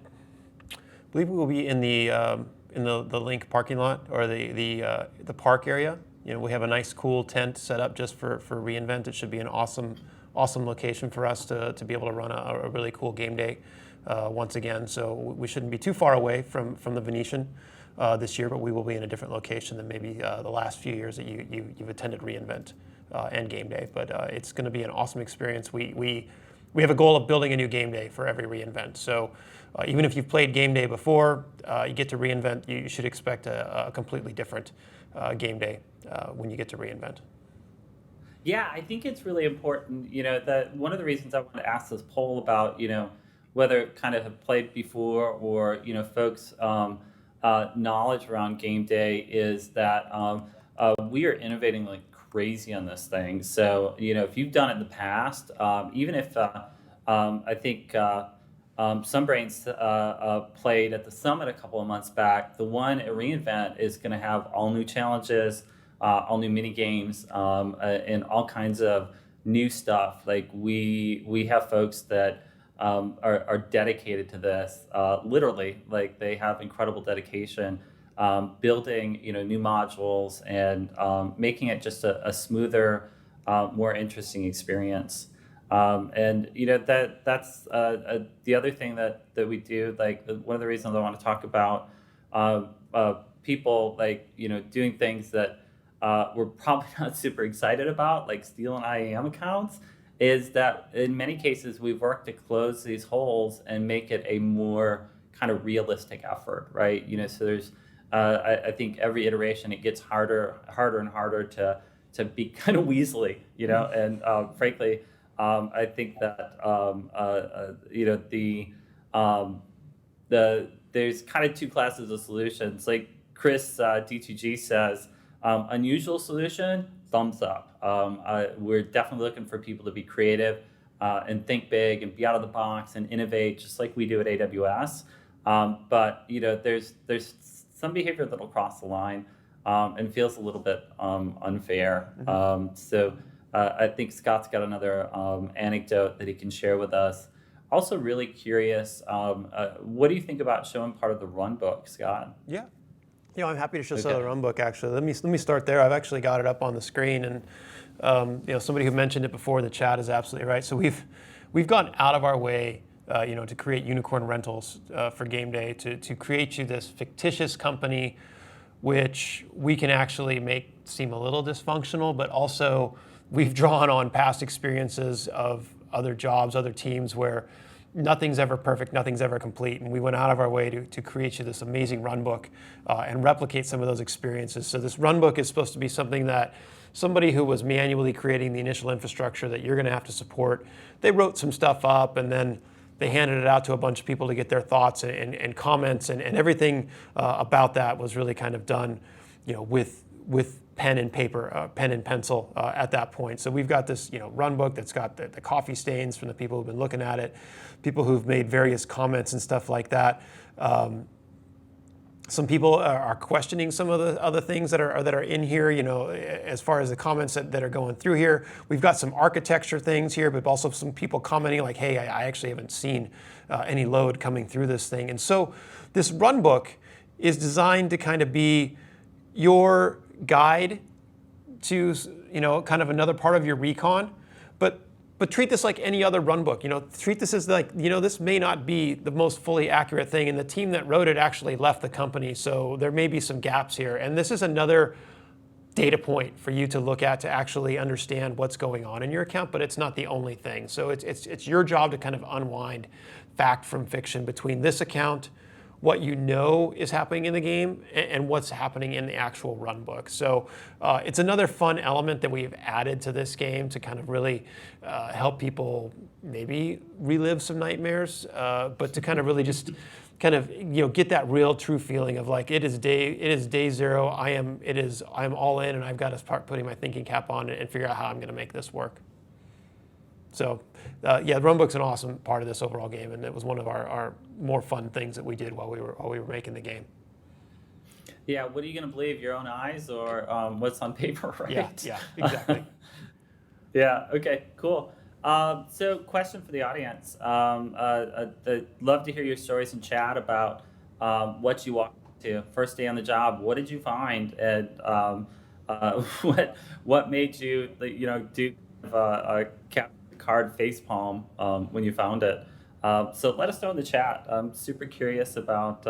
believe we will be in the Link parking lot or the park area. We have a nice, cool tent set up just for reInvent. It should be an awesome location for us to be able to run a really cool game day. Once again, so we shouldn't be too far away from the Venetian this year, but we will be in a different location than maybe the last few years that you've attended reInvent and Game Day. But it's going to be an awesome experience. We have a goal of building a new game day for every reInvent. So even if you've played Game Day before, you get to reInvent, you should expect a completely different game day when you get to reInvent. Yeah, I think it's really important. That one of the reasons I wanted to ask this poll about whether kind of have played before or folks knowledge around game day is that we are innovating like crazy on this thing. So if you've done it in the past, even if I think Some Brains played at the summit a couple of months back, the one at reInvent is going to have all new challenges, all new mini games, and all kinds of new stuff. Like we have folks that are dedicated to this. Literally, like they have incredible dedication, building new modules and making it just a smoother, more interesting experience. And the other thing that we do. Like one of the reasons I want to talk about people like doing things that we're probably not super excited about, like stealing IAM accounts, is that in many cases we've worked to close these holes and make it a more kind of realistic effort, right? So there's I think every iteration it gets harder and harder to be kind of weaselly, and frankly, I think that there's kind of two classes of solutions. Like Chris D2G says, unusual solution, thumbs up. We're definitely looking for people to be creative and think big and be out of the box and innovate, just like we do at AWS. But there's some behavior that'll cross the line and feels a little bit unfair. So I think Scott's got another anecdote that he can share with us. Also, really curious, what do you think about showing part of the run book, Scott? Yeah. I'm happy to show some of the run book, actually. Let me start there. I've actually got it up on the screen, and somebody who mentioned it before in the chat is absolutely right. So we've gone out of our way, to create unicorn rentals for GameDay, to create you this fictitious company, which we can actually make seem a little dysfunctional, but also we've drawn on past experiences of other jobs, other teams where nothing's ever perfect, nothing's ever complete, and we went out of our way to create you this amazing run book and replicate some of those experiences. So this run book is supposed to be something that somebody who was manually creating the initial infrastructure that you're going to have to support, they wrote some stuff up and then they handed it out to a bunch of people to get their thoughts and comments, and everything about that was really kind of done, with pen and paper, pen and pencil at that point. So we've got this, run book that's got the coffee stains from the people who've been looking at it, people who've made various comments and stuff like that. Some people are questioning some of the other things that are in here, as far as the comments that are going through here. We've got some architecture things here, but also some people commenting like, hey, I actually haven't seen any load coming through this thing. And so this run book is designed to kind of be your guide to, kind of another part of your recon, but treat this like any other run book. Treat this as like, this may not be the most fully accurate thing, and the team that wrote it actually left the company, so there may be some gaps here. And this is another data point for you to look at to actually understand what's going on in your account, but it's not the only thing. So it's your job to kind of unwind fact from fiction between this account, what is happening in the game, and what's happening in the actual run book. So it's another fun element that we've added to this game to kind of really help people maybe relive some nightmares, but to kind of really just kind of get that real true feeling of like it is day zero. I'm all in, and I've got to start putting my thinking cap on and figure out how I'm going to make this work. So the run book's an awesome part of this overall game, and it was one of our more fun things that we did while we were making the game. Yeah, what are you going to believe, your own eyes or what's on paper, right? Yeah, exactly. Yeah, okay, cool. So question for the audience. I'd love to hear your stories in chat about what you walked to. First day on the job, what did you find? And what made you do a card facepalm when you found it? So let us know in the chat. I'm super curious about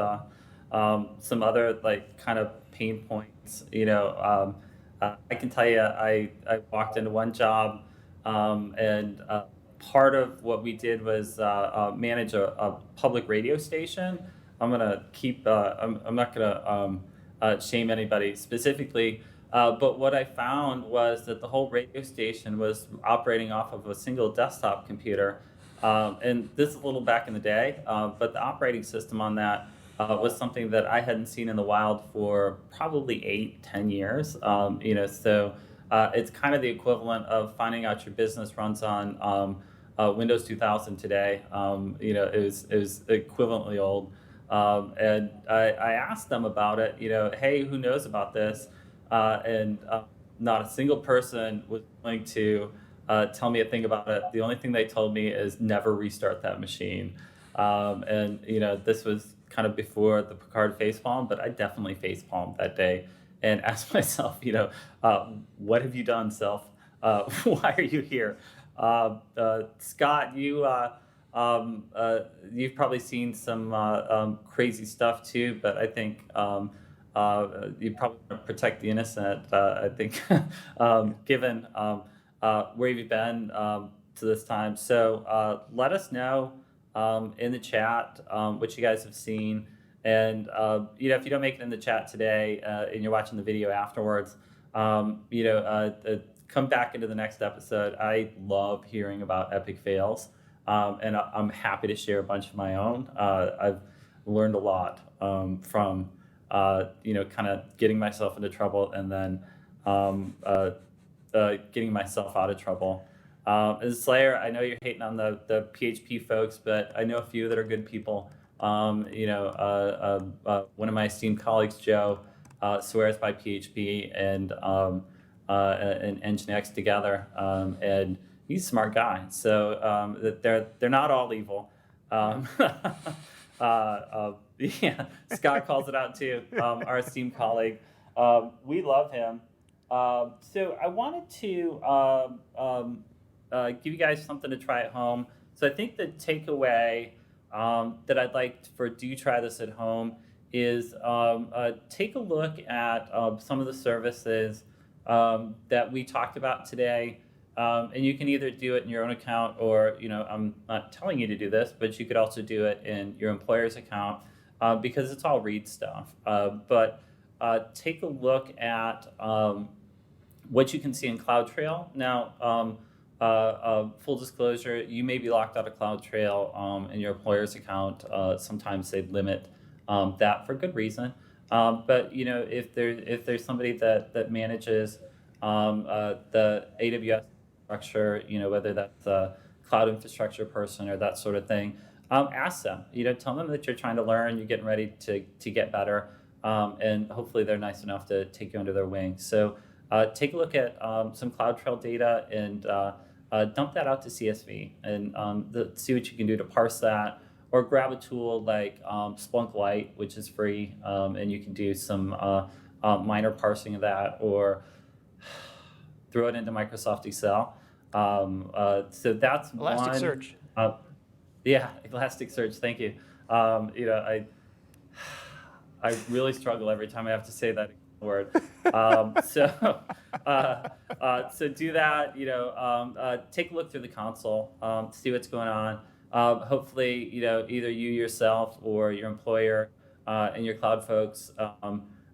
some other kind of pain points. I can tell you, I walked into one job, and part of what we did was manage a public radio station. I'm gonna keep. I'm not gonna shame anybody specifically. But what I found was that the whole radio station was operating off of a single desktop computer. And this is a little back in the day, but the operating system on that was something that I hadn't seen in the wild for probably 8-10 years. So it's kind of the equivalent of finding out your business runs on Windows 2000 today. It was equivalently old. And I asked them about it, hey, who knows about this? And not a single person was willing to tell me a thing about it. The only thing they told me is never restart that machine. And this was kind of before the Picard facepalm, but I definitely facepalmed that day and asked myself, what have you done, self? Why are you here? Scott, you've probably seen some crazy stuff too, but I think you probably want to protect the innocent. I think, given where you've been to this time. So let us know in the chat what you guys have seen. And if you don't make it in the chat today and you're watching the video afterwards, come back into the next episode. I love hearing about epic fails, and I'm happy to share a bunch of my own. I've learned a lot from kind of getting myself into trouble and then getting myself out of trouble. And Slayer, I know you're hating on the PHP folks, but I know a few that are good people. One of my esteemed colleagues, Joe, swears by PHP and Nginx together, and he's a smart guy. So they're not all evil. Yeah, Scott calls it out too. Our esteemed colleague, we love him. So I wanted to give you guys something to try at home. So I think the takeaway that I'd like for do try this at home is take a look at some of the services that we talked about today. And you can either do it in your own account or, I'm not telling you to do this, but you could also do it in your employer's account because it's all read stuff. But take a look at what you can see in CloudTrail. Now, full disclosure, you may be locked out of CloudTrail in your employer's account. Sometimes they limit that for good reason. But if there's somebody that manages the AWS infrastructure, whether that's a cloud infrastructure person or that sort of thing, ask them. Tell them that you're trying to learn, you're getting ready to get better, and hopefully they're nice enough to take you under their wing. So take a look at some CloudTrail data and dump that out to CSV and see what you can do to parse that, or grab a tool like Splunk Lite, which is free, and you can do some minor parsing of that, or throw it into Microsoft Excel. So that's Elasticsearch. Yeah, Elasticsearch. Thank you. I really struggle every time I have to say that word. So do that. Take a look through the console, see what's going on. Hopefully, either you yourself or your employer and your cloud folks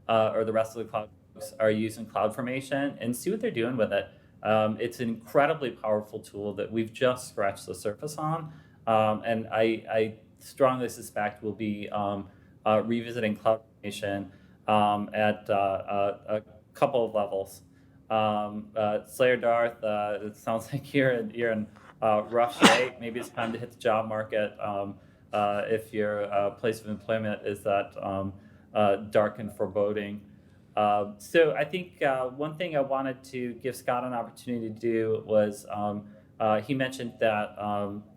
or the rest of the cloud folks are using CloudFormation, and see what they're doing with it. It's an incredibly powerful tool that we've just scratched the surface on, and I strongly suspect we'll be revisiting CloudFormation at a couple of levels. Slayer Darth, it sounds like you're in rough shape. Maybe it's time to hit the job market if your place of employment is that dark and foreboding. So I think one thing I wanted to give Scott an opportunity to do was he mentioned that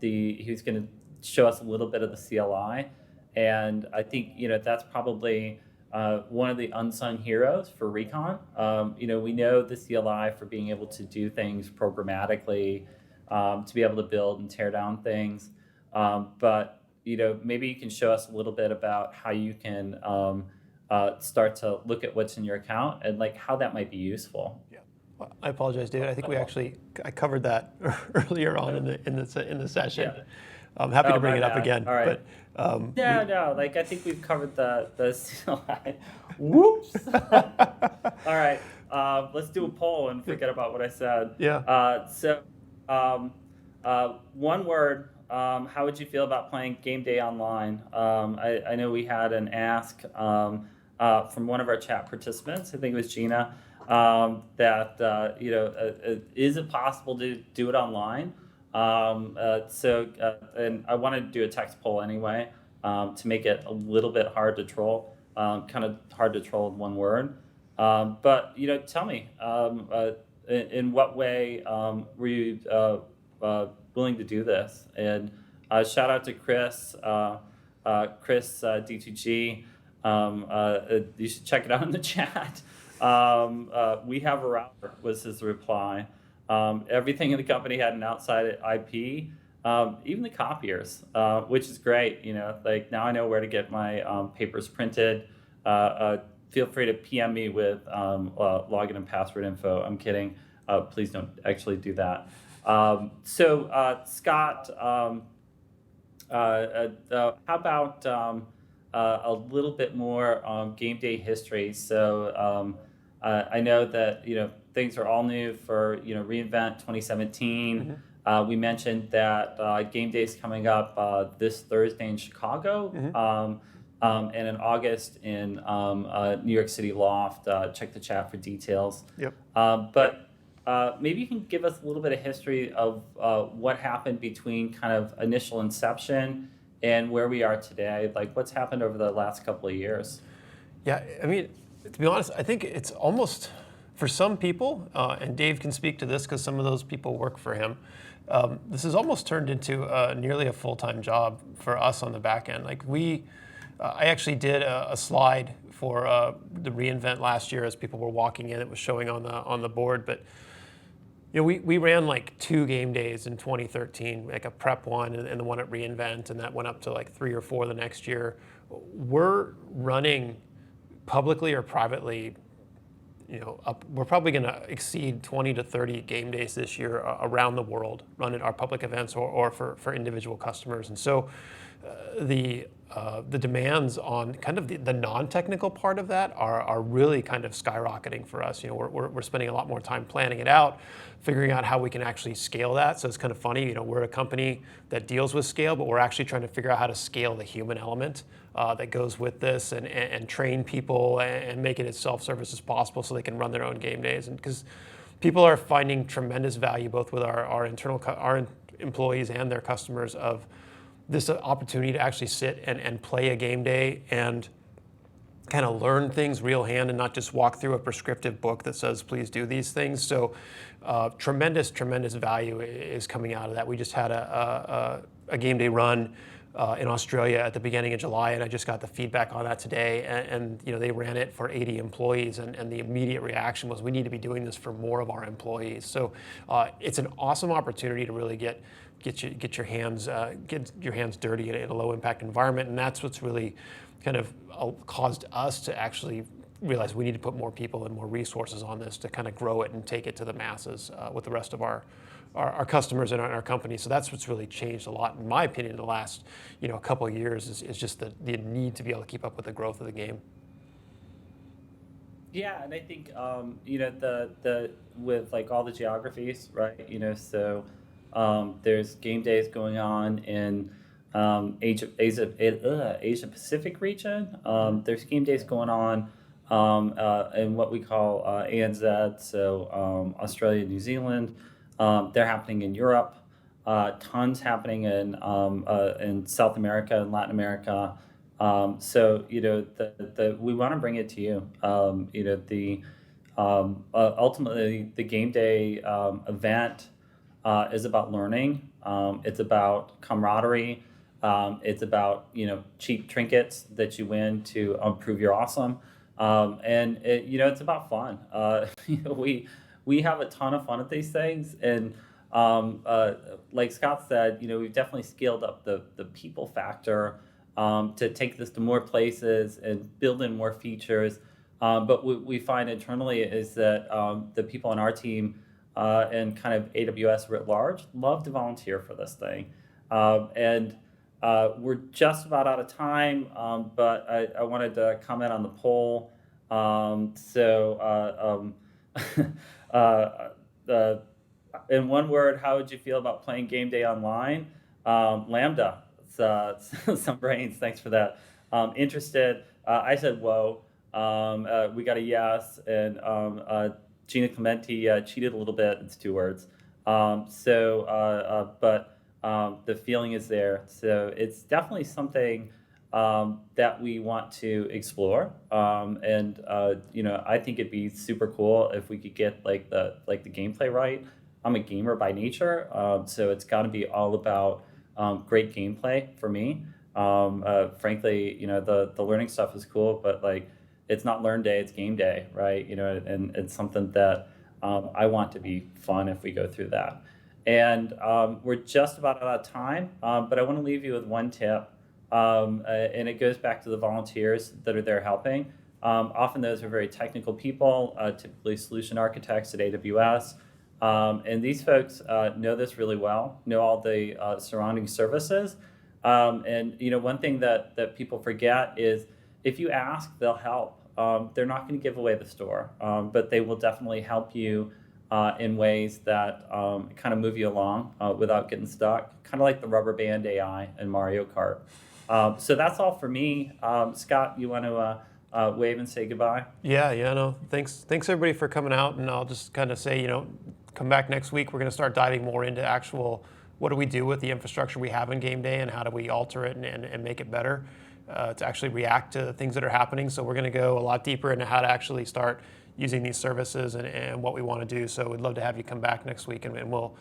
he was going to show us a little bit of the CLI, and I think that's probably one of the unsung heroes for Recon. We know the CLI for being able to do things programmatically, to be able to build and tear down things. But maybe you can show us a little bit about how you can start to look at what's in your account and how that might be useful. Yeah, well, I apologize, David. I think I covered that earlier on in the session. Yeah. I'm happy to bring it up again. All right. But, I think we've covered the CLI. Whoops. All right. Let's do a poll and forget about what I said. Yeah. So, one word. How would you feel about playing GameDay online? I know we had an ask from one of our chat participants. I think it was Gina. That is it possible to do it online? And I wanted to do a text poll anyway to make it a little bit hard to troll, kind of hard to troll in one word. But tell me, in what way were you willing to do this? And shout out to Chris, Chris D2G. You should check it out in the chat. We have a router, was his reply. Everything in the company had an outside IP, even the copiers, which is great. Like now I know where to get my papers printed. Feel free to PM me with login and password info. I'm kidding. Please don't actually do that. Scott, how about a little bit more game day history? So I know that things are all new for reInvent 2017. We mentioned that Game Day is coming up this Thursday in Chicago, and in August in New York City Loft. Check the chat for details. Yep. But maybe you can give us a little bit of history of what happened between kind of initial inception and where we are today. Like what's happened over the last couple of years? Yeah, I mean, to be honest, I think it's almost, for some people, and Dave can speak to this because some of those people work for him, this has almost turned into nearly a full-time job for us on the back end. Like I actually did a slide for the reInvent last year as people were walking in. It was showing on the board, but we ran like 2 game days in 2013, like a prep one and the one at reInvent, and that went up to like 3 or 4 the next year. We're running publicly or privately, we're probably going to exceed 20 to 30 game days this year around the world, running our public events or for individual customers. And so the demands on kind of the non-technical part of that are really kind of skyrocketing for us. We're spending a lot more time planning it out, figuring out how we can actually scale that. So it's kind of funny, we're a company that deals with scale, but we're actually trying to figure out how to scale the human element that goes with this and train people and make it as self-service as possible so they can run their own game days. And because people are finding tremendous value both with our employees and their customers of this opportunity to actually sit and play a game day and kind of learn things real hand and not just walk through a prescriptive book that says, please do these things. So tremendous value is coming out of that. We just had a game day run in Australia at the beginning of July, and I just got the feedback on that today. And they ran it for 80 employees, and the immediate reaction was, we need to be doing this for more of our employees. So it's an awesome opportunity to really get your hands dirty in a low impact environment, and that's what's really kind of caused us to actually realize we need to put more people and more resources on this to kind of grow it and take it to the masses with the rest of our customers and our company. So that's what's really changed a lot, in my opinion, in the last couple of years is just the need to be able to keep up with the growth of the game. Yeah, and I think the with like all the geographies, right? So there's game days going on in Asia Pacific region. There's game days going on in what we call ANZ, so Australia, New Zealand. They're happening in Europe. Tons happening in South America and Latin America. So we want to bring it to you. Ultimately the game day event is about learning. It's about camaraderie. It's about cheap trinkets that you win to prove you're awesome. And it's about fun. We have a ton of fun at these things, and like Scott said, we've definitely scaled up the people factor to take this to more places and build in more features. But what we find internally is that the people on our team and kind of AWS writ large love to volunteer for this thing. And we're just about out of time, but I wanted to comment on the poll. In one word, how would you feel about playing Game Day online? Lambda. Some brains. Thanks for that. Interested. I said whoa. We got a yes, and Gina Clementi cheated a little bit. It's 2 words. But the feeling is there. So it's definitely something that we want to explore. I think it'd be super cool if we could get the gameplay right. I'm a gamer by nature, so it's got to be all about great gameplay for me. Frankly, the learning stuff is cool, but like it's not learn day, it's game day, right? And it's something that I want to be fun if we go through that. And we're just about out of time, but I want to leave you with one tip, and it goes back to the volunteers that are there helping. Often those are very technical people, typically solution architects at AWS. And these folks know this really well, know all the surrounding services. One thing that people forget is if you ask, they'll help. They're not going to give away the store, but they will definitely help you in ways that kind of move you along without getting stuck, kind of like the rubber band AI in Mario Kart. So that's all for me. Scott, you want to wave and say goodbye? Yeah, no. Thanks everybody for coming out, and I'll just kind of say, come back next week. We're going to start diving more into actual what do we do with the infrastructure we have in GameDay and how do we alter it and make it better to actually react to things that are happening. So we're going to go a lot deeper into how to actually start using these services and what we want to do. So we'd love to have you come back next week, and we'll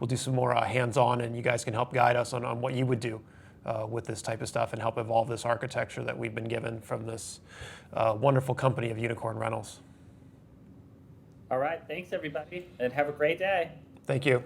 do some more hands-on, and you guys can help guide us on what you would do with this type of stuff and help evolve this architecture that we've been given from this wonderful company of Unicorn Rentals. All right, thanks everybody, and have a great day. Thank you.